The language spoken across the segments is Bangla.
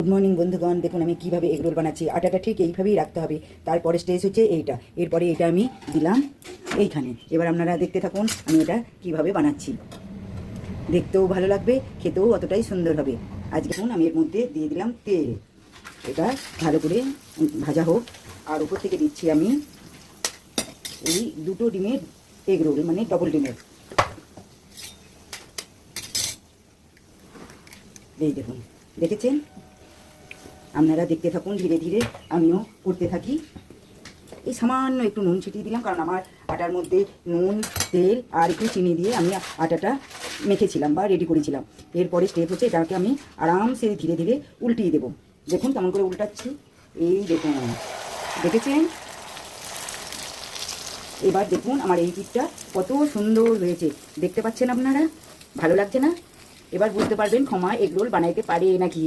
গুড মর্নিং বন্ধুগণ, দেখুন আমি কিভাবে এগ রোল বানাচ্ছি। আটাটা ঠিক এইভাবেই রাখতে হবে। তারপরে স্টেজ হচ্ছে এইটা, এরপরে এটা আমি দিলাম এইখানে। এবার আপনারা দেখতে থাকুন আমি এটা কিভাবে বানাচ্ছি। দেখতেও ভালো লাগবে, খেতেও অতটাই সুন্দর হবে। আজকে দেখুন আমি এর মধ্যে দিয়ে দিলাম তেল। এটা ভালো করে ভাজা হোক। আর উপর থেকে দিচ্ছি আমি এই 2টো ডিমের এগ রোল, মানে ডবল ডিমের। এই দেখুন, দেখেছেন? আপনারা দেখতে থাকুন, ধীরে ধীরে আমিও করতে থাকি। এই সামান্য একটু নুন ছিটিয়ে দিলাম, কারণ আমার আটার মধ্যে নুন, তেল আর একটু চিনি দিয়ে আমি আটাটা মেখেছিলাম বা রেডি করেছিলাম। এরপরে স্টেপ হচ্ছে এটাকে আমি আরামসে ধীরে ধীরে উল্টিয়ে দেবো। দেখুন কেমন করে উল্টাচ্ছি। এই দেখুন, দেখেছেন? এবার দেখুন আমার এই পিঠটা কত সুন্দর হয়েছে, দেখতে পাচ্ছেন আপনারা? ভালো লাগছে না? এবার বুঝতে পারবেন ক্ষমা এগ রোল বানাইতে পারে নাকি।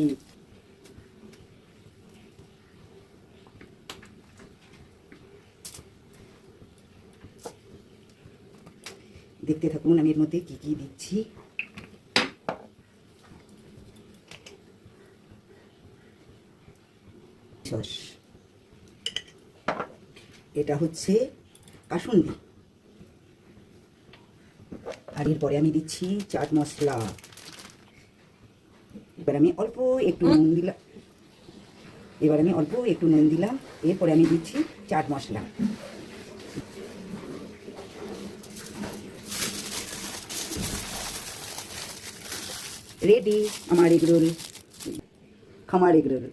দেখতে থাকুন আমি এর মধ্যে কি কি দিচ্ছি। সস, এটা হচ্ছে কাসুন্দি। আর এরপরে আমি দিচ্ছি চাট মশলা। এবার আমি অল্প একটু নুন দিলাম। এরপরে আমি দিচ্ছি চাট মশলা। রেডি আমার এগ রোল, খামার এগ রোল।